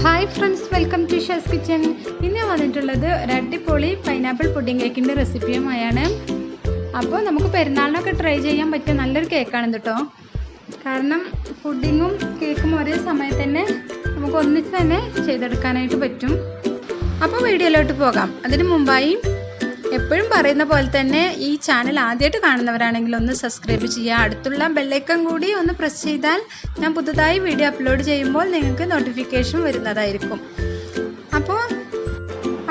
Hi friends, welcome to ഷാസ് kitchen. ഇന്ന് വന്നിട്ടുള്ളത് ഒരു അടിപൊളി പൈനാപ്പിൾ പുഡിംഗ് കേക്കിൻ്റെ റെസിപ്പിയുമായാണ്. അപ്പോൾ നമുക്ക് പെരുന്നാളിനൊക്കെ ട്രൈ ചെയ്യാൻ പറ്റിയ നല്ലൊരു കേക്കാണ് കേട്ടോ. കാരണം പുഡിങ്ങും കേക്കും ഒരേ സമയത്ത് തന്നെ നമുക്ക് ഒന്നിച്ച് തന്നെ ചെയ്തെടുക്കാനായിട്ട് പറ്റും. അപ്പോൾ വീഡിയോയിലോട്ട് പോകാം. അതിന് മുമ്പായി എപ്പോഴും പറയുന്ന പോലെ തന്നെ ഈ ചാനൽ ആദ്യമായിട്ട് കാണുന്നവരാണെങ്കിൽ ഒന്ന് സബ്സ്ക്രൈബ് ചെയ്യുക. അടുത്തുള്ള ബെല്ലൈക്കൺ കൂടി ഒന്ന് പ്രസ് ചെയ്താൽ ഞാൻ പുതുതായി വീഡിയോ അപ്ലോഡ് ചെയ്യുമ്പോൾ നിങ്ങൾക്ക് നോട്ടിഫിക്കേഷൻ വരുന്നതായിരിക്കും. അപ്പോൾ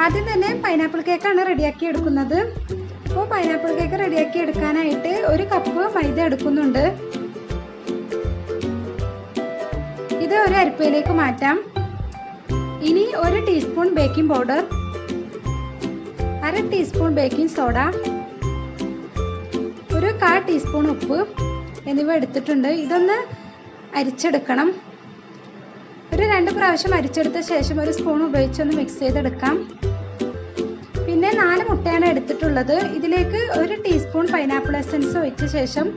ആദ്യം തന്നെ പൈനാപ്പിൾ കേക്കാണ് റെഡിയാക്കി എടുക്കുന്നത്. അപ്പോൾ പൈനാപ്പിൾ കേക്ക് റെഡിയാക്കി എടുക്കാനായിട്ട് 1 കപ്പ് മൈദ എടുക്കുന്നുണ്ട്. ഇത് ഒരു അരിപ്പയിലേക്ക് മാറ്റാം. ഇനി 1 teaspoon baking powder, 1/2 teaspoon baking soda, 1/4 teaspoon ഉപ്പ് എന്നിവ എടുത്തിട്ടുണ്ട്. ഇതൊന്ന് അരിച്ചെടുക്കണം. 2 പ്രാവശ്യം അരിച്ചെടുത്ത ശേഷം 1 സ്പൂൺ ഉപയോഗിച്ചൊന്ന് മിക്സ് ചെയ്തെടുക്കാം. പിന്നെ 4 മുട്ടയാണ് എടുത്തിട്ടുള്ളത്. ഇതിലേക്ക് 1 ടീസ്പൂൺ പൈനാപ്പിൾ എസൻസ് ഒഴിച്ച ശേഷം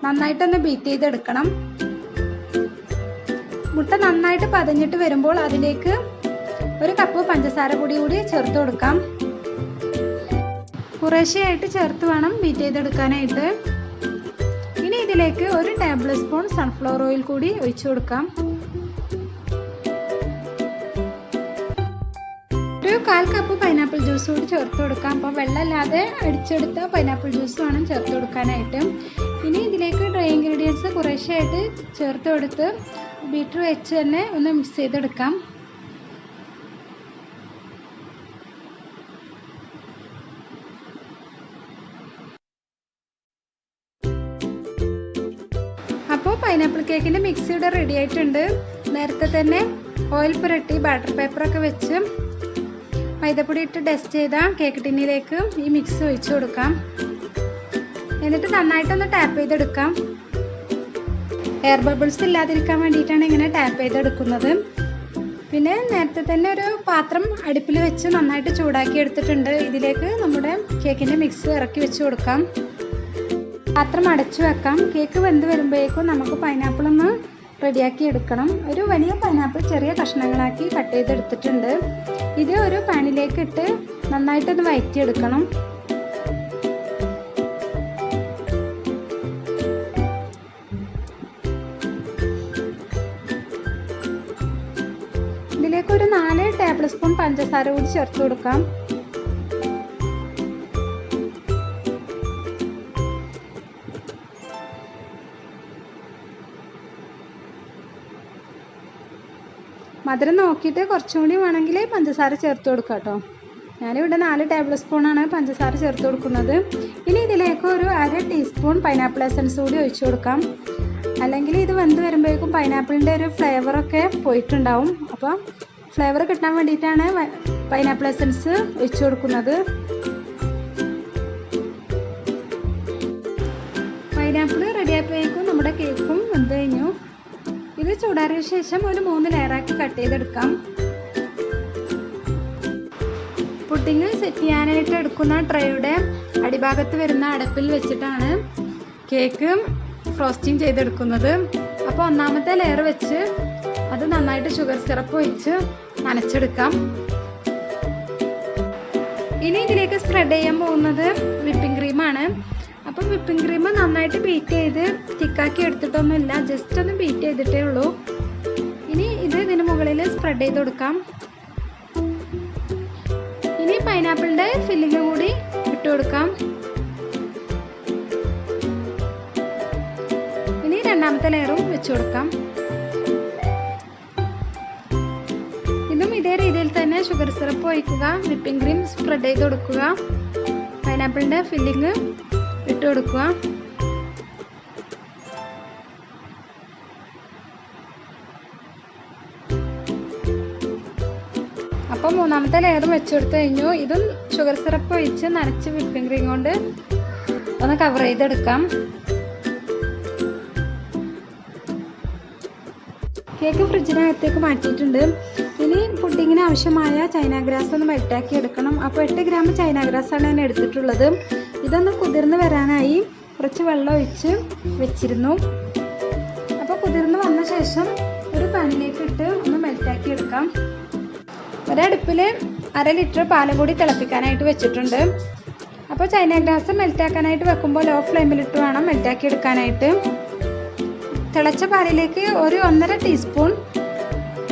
നന്നായിട്ടൊന്ന് ബീറ്റ് ചെയ്തെടുക്കണം. മുട്ട നന്നായിട്ട് പതഞ്ഞിട്ട് വരുമ്പോൾ അതിലേക്ക് 1 കപ്പ് പഞ്ചസാര പൊടി കൂടി ചേർത്ത് കൊടുക്കാം. കുറേശ്ശെയായിട്ട് ചേർത്ത് വേണം ബീറ്റ് ചെയ്തെടുക്കാനായിട്ട്. ഇനി ഇതിലേക്ക് 1 ടേബിൾ സ്പൂൺ സൺഫ്ലവർ ഓയിൽ കൂടി ഒഴിച്ചു കൊടുക്കാം. 1/4 കപ്പ് പൈനാപ്പിൾ ജ്യൂസ് കൂടി ചേർത്ത് കൊടുക്കാം. അപ്പോൾ വെള്ളമില്ലാതെ അടിച്ചെടുത്ത പൈനാപ്പിൾ ജ്യൂസ് വേണം ചേർത്ത് കൊടുക്കാനായിട്ട്. ഇനി ഇതിലേക്ക് ഡ്രൈ ഇൻഗ്രീഡിയൻസ് കുറേശ്ശെയായിട്ട് ചേർത്ത് കൊടുത്ത് ബീറ്റർ വെച്ച് തന്നെ ഒന്ന് മിക്സ് ചെയ്തെടുക്കാം. അപ്പോൾ പൈനാപ്പിൾ കേക്കിൻ്റെ മിക്സ് ഇവിടെ റെഡി ആയിട്ടുണ്ട്. നേരത്തെ തന്നെ ഓയിൽ പുരട്ടി ബട്ടർ പേപ്പറൊക്കെ വെച്ച് മൈദപ്പൊടി ഇട്ട് ഡസ്റ്റ് ചെയ്ത കേക്ക് ടിന്നിലേക്ക് ഈ മിക്സ് ഒഴിച്ചു കൊടുക്കാം. എന്നിട്ട് നന്നായിട്ടൊന്ന് ടാപ്പ് ചെയ്തെടുക്കാം. എയർ ബബിൾസ് ഇല്ലാതിരിക്കാൻ വേണ്ടിയിട്ടാണ് ഇങ്ങനെ ടാപ്പ് ചെയ്തെടുക്കുന്നത്. പിന്നെ നേരത്തെ തന്നെ ഒരു പാത്രം അടുപ്പിൽ വെച്ച് നന്നായിട്ട് ചൂടാക്കി എടുത്തിട്ടുണ്ട്. ഇതിലേക്ക് നമ്മുടെ കേക്കിൻ്റെ മിക്സ് ഇറക്കി വെച്ച് കൊടുക്കാം. പാത്രം അടച്ചു വെക്കാം. കേക്ക് വെന്ത് വരുമ്പോഴേക്കും നമുക്ക് പൈനാപ്പിൾ ഒന്ന് റെഡിയാക്കി എടുക്കണം. ഒരു വലിയ പൈനാപ്പിൾ ചെറിയ കഷ്ണങ്ങളാക്കി കട്ട് ചെയ്തെടുത്തിട്ടുണ്ട്. ഇത് ഒരു പാനിലേക്ക് ഇട്ട് നന്നായിട്ടൊന്ന് വഴറ്റിയെടുക്കണം. ഇതിലേക്ക് ഒരു 4 ടേബിൾ സ്പൂൺ പഞ്ചസാര കൂടി ചേർത്ത് കൊടുക്കാം. മധുരം നോക്കിയിട്ട് കുറച്ചുകൂടി വേണമെങ്കിൽ പഞ്ചസാര ചേർത്ത് കൊടുക്കാം കേട്ടോ. ഞാനിവിടെ 4 ടേബിൾ സ്പൂണാണ് പഞ്ചസാര ചേർത്ത് കൊടുക്കുന്നത്. ഇനി ഇതിലേക്ക് ഒരു 1/2 ടീസ്പൂൺ പൈനാപ്പിൾ എസൻസ് കൂടി ഒഴിച്ചു കൊടുക്കാം. അല്ലെങ്കിൽ ഇത് വെന്ത് വരുമ്പോഴേക്കും പൈനാപ്പിളിൻ്റെ ഒരു ഫ്ലേവറൊക്കെ പോയിട്ടുണ്ടാവും. അപ്പോൾ ഫ്ലേവർ കിട്ടാൻ വേണ്ടിയിട്ടാണ് പൈനാപ്പിൾ എസൻസ് ഒഴിച്ചു കൊടുക്കുന്നത്. പൈനാപ്പിൾ റെഡിയായപ്പോഴേക്കും നമ്മുടെ കേക്കും വെന്ത് കഴിഞ്ഞു. ഇത് ചൂടാറിയ ശേഷം ഒരു 3 ലെയറാക്കി കട്ട് ചെയ്തെടുക്കാം. പുഡിങ് സെറ്റ് ചെയ്യാനായിട്ട് എടുക്കുന്ന ട്രേയുടെ അടിഭാഗത്ത് വരുന്ന അടപ്പിൽ വെച്ചിട്ടാണ് കേക്ക് ഫ്രോസ്റ്റിംഗ് ചെയ്തെടുക്കുന്നത്. അപ്പോൾ 1ാമത്തെ ലെയർ വെച്ച് അത് നന്നായിട്ട് ഷുഗർ സിറപ്പ് ഒഴിച്ച് നനച്ചെടുക്കാം. ഇനി ഇതിലേക്ക് സ്പ്രെഡ് ചെയ്യാൻ പോകുന്നത് വിപ്പിംഗ് ക്രീമാണ്. അപ്പം വിപ്പിംഗ് ക്രീം നന്നായിട്ട് ബീറ്റ് ചെയ്ത് തിക്കാക്കി എടുത്തിട്ടൊന്നുമില്ല, ജസ്റ്റ് ഒന്ന് ബീറ്റ് ചെയ്തിട്ടേ ഉള്ളൂ. ഇനി ഇത് ഇതിന് മുകളിൽ സ്പ്രെഡ് ചെയ്ത് കൊടുക്കാം. ഇനി പൈനാപ്പിളിൻ്റെ ഫില്ലിങ് കൂടി ഇട്ട് കൊടുക്കാം. ഇനി 2ാമത്തെ ലെയറും വെച്ച് കൊടുക്കാം. ഇതും ഇതേ രീതിയിൽ തന്നെ ഷുഗർ സിറപ്പ് ഒഴിക്കുക, വിപ്പിംഗ് ക്രീം സ്പ്രെഡ് ചെയ്ത് കൊടുക്കുക, പൈനാപ്പിളിൻ്റെ ഫില്ലിങ് ഇട്ട് കൊടുക്കുക. അപ്പോൾ 3ാമത്തെ ലെയർ വെച്ച് കൊടുത്തു കഴിഞ്ഞു. ഇതും ഷുഗർ സിറപ്പ് ഒഴിച്ച് നനച്ച് വിപ്പിംഗ് ക്രീം കൊണ്ട് ഒന്ന് കവർ ചെയ്തെടുക്കാം. കേക്ക് ഫ്രിഡ്ജിനകത്തേക്ക് മാറ്റിയിട്ടുണ്ട്. ഇനി പുഡിങ്ങിന് ആവശ്യമായ ചൈന ഗ്രാസ് ഒന്ന് മെൽറ്റാക്കി എടുക്കണം. അപ്പോൾ 8 ഗ്രാം ചൈന ഗ്രാസാണ് ഞാൻ എടുത്തിട്ടുള്ളത്. ഇതൊന്ന് കുതിർന്ന് വരാനായി കുറച്ച് വെള്ളം ഒഴിച്ച് വെച്ചിരുന്നു. അപ്പോൾ കുതിർന്ന് വന്ന ശേഷം ഒരു പാനിലേക്ക് ഇട്ട് ഒന്ന് മെൽറ്റാക്കി എടുക്കാം. ഒരടുപ്പിൽ 1/2 ലിറ്റർ പാലും കൂടി തിളപ്പിക്കാനായിട്ട് വെച്ചിട്ടുണ്ട്. അപ്പോൾ ചൈന ഗ്രാസ് മെൽറ്റാക്കാനായിട്ട് വെക്കുമ്പോൾ ലോ ഫ്ലെയിമിലിട്ട് വേണം മെൽറ്റാക്കി എടുക്കാനായിട്ട്. തിളച്ച പാലിലേക്ക് ഒരു 1.5 ടീസ്പൂൺ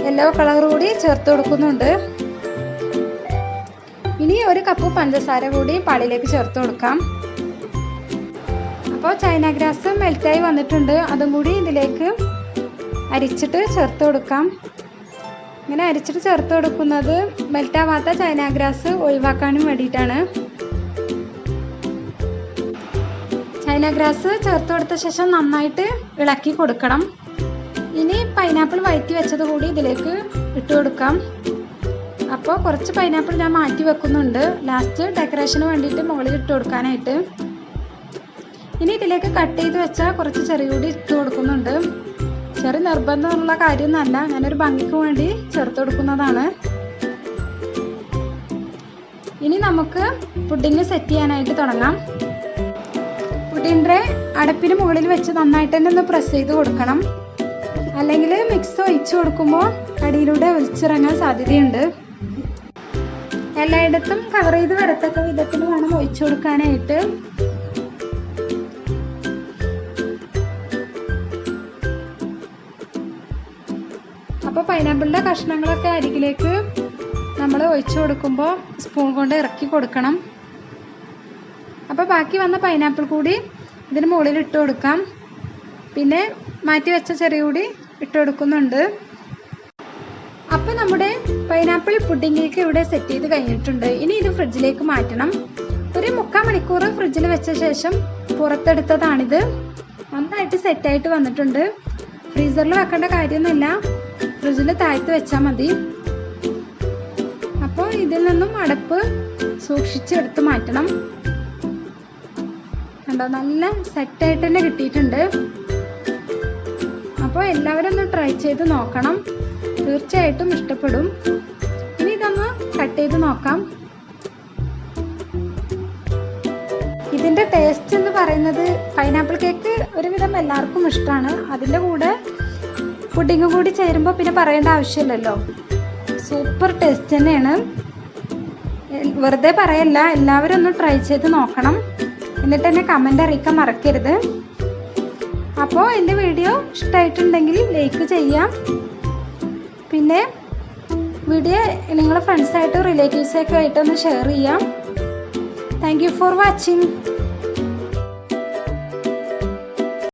യെല്ലോ കളർ കൂടി ചേർത്ത് കൊടുക്കുന്നുണ്ട്. ഇനി 1 കപ്പ് പഞ്ചസാര കൂടി പാലിലേക്ക് ചേർത്ത് കൊടുക്കാം. അപ്പോൾ ചൈന ഗ്രാസ് മെൽറ്റായി വന്നിട്ടുണ്ട്. അതും കൂടി ഇതിലേക്ക് അരിച്ചിട്ട് ചേർത്ത് കൊടുക്കാം. ഇങ്ങനെ അരിച്ചിട്ട് ചേർത്ത് കൊടുക്കുന്നത് മെൽറ്റാവാത്ത ചൈന ഗ്രാസ് ഒഴിവാക്കാനും വേണ്ടിയിട്ടാണ്. ചൈന ഗ്രാസ് ചേർത്ത് കൊടുത്ത ശേഷം നന്നായിട്ട് ഇളക്കി കൊടുക്കണം. ഇനി പൈനാപ്പിൾ വഴറ്റി വെച്ചത് കൂടി ഇതിലേക്ക് ഇട്ട് കൊടുക്കാം. അപ്പോൾ കുറച്ച് പൈനാപ്പിൾ ഞാൻ മാറ്റി വെക്കുന്നുണ്ട് ലാസ്റ്റ് ഡെക്കറേഷന് വേണ്ടിയിട്ട് മുകളിൽ ഇട്ട് കൊടുക്കാനായിട്ട്. ഇനി ഇതിലേക്ക് കട്ട് ചെയ്ത് വെച്ചാൽ കുറച്ച് ചെറി കൂടി ഇട്ട് കൊടുക്കുന്നുണ്ട്. ചെറി നിർബന്ധമുള്ള കാര്യമൊന്നുമല്ല, ഞാനൊരു ഭംഗിക്ക് വേണ്ടി ചേർത്ത് കൊടുക്കുന്നതാണ്. ഇനി നമുക്ക് പുഡിങ് സെറ്റ് ചെയ്യാനായിട്ട് തുടങ്ങാം. പുഡിൻ്റെ അടപ്പിന് മുകളിൽ വെച്ച് നന്നായിട്ട് തന്നെ ഒന്ന് പ്രസ് ചെയ്ത് കൊടുക്കണം. അല്ലെങ്കിൽ മിക്സ് ഒഴിച്ച് കൊടുക്കുമ്പോൾ അടിയിലൂടെ ഒലിച്ചിറങ്ങാൻ സാധ്യതയുണ്ട്. എല്ലായിടത്തും കവർ ചെയ്ത് വരത്തക്ക വിധത്തിൽ വേണം ഒഴിച്ചു കൊടുക്കാനായിട്ട്. അപ്പോൾ പൈനാപ്പിളിൻ്റെ കഷ്ണങ്ങളൊക്കെ അരികിലേക്ക് നമ്മൾ ഒഴിച്ചു കൊടുക്കുമ്പോൾ സ്പൂൺ കൊണ്ട് ഇറക്കി കൊടുക്കണം. അപ്പോൾ ബാക്കി വന്ന പൈനാപ്പിൾ കൂടി ഇതിന് മുകളിൽ ഇട്ട് കൊടുക്കാം. പിന്നെ മാറ്റി വെച്ച ചെറി കൂടി ഇട്ട് കൊടുക്കുന്നുണ്ട്. അപ്പോൾ നമ്മുടെ പൈനാപ്പിൾ പുഡിംഗ് ഇവിടെ സെറ്റ് ചെയ്ത് കഴിഞ്ഞിട്ടുണ്ട്. ഇനി ഇത് ഫ്രിഡ്ജിലേക്ക് മാറ്റണം. ഒരു 3/4 മണിക്കൂർ ഫ്രിഡ്ജിൽ വെച്ച ശേഷം പുറത്തെടുത്തതാണിത്. നന്നായിട്ട് സെറ്റായിട്ട് വന്നിട്ടുണ്ട്. ഫ്രീസറിൽ വെക്കേണ്ട കാര്യമൊന്നുമില്ല, ഫ്രിഡ്ജിൽ താഴ്ത്ത് വെച്ചാൽ മതി. അപ്പോൾ ഇതിൽ നിന്നും അടപ്പ് സൂക്ഷിച്ചെടുത്ത് മാറ്റണം. കണ്ടോ, നല്ല സെറ്റായിട്ട് തന്നെ കിട്ടിയിട്ടുണ്ട്. അപ്പോൾ എല്ലാവരും ഒന്ന് ട്രൈ ചെയ്ത് നോക്കണം, തീർച്ചയായിട്ടും ഇഷ്ടപ്പെടും. ഇനി ഇതൊന്ന് കട്ട് ചെയ്ത് നോക്കാം. ഇതിൻ്റെ ടേസ്റ്റ് എന്ന് പറയുന്നത് പൈനാപ്പിൾ കേക്ക് ഒരുവിധം എല്ലാവർക്കും ഇഷ്ടമാണ്. അതിൻ്റെ കൂടെ പുഡിങ്ങും കൂടി ചേരുമ്പോൾ പിന്നെ പറയേണ്ട ആവശ്യമില്ലല്ലോ. സൂപ്പർ ടേസ്റ്റ് തന്നെയാണ്, വെറുതെ പറയല്ല. എല്ലാവരും ഒന്ന് ട്രൈ ചെയ്ത് നോക്കണം. എന്നിട്ട് എന്നെ കമൻ്റ് അറിയിക്കാൻ മറക്കരുത്. അപ്പോൾ എൻ്റെ വീഡിയോ ഇഷ്ടമായിട്ടുണ്ടെങ്കിൽ ലൈക്ക് ചെയ്യാം. പിന്നെ വീഡിയോ നിങ്ങളുടെ ഫ്രണ്ട്സായിട്ടും റിലേറ്റീവ്സൊക്കെ ആയിട്ടൊന്ന് ഷെയർ ചെയ്യാം. Thank you for watching.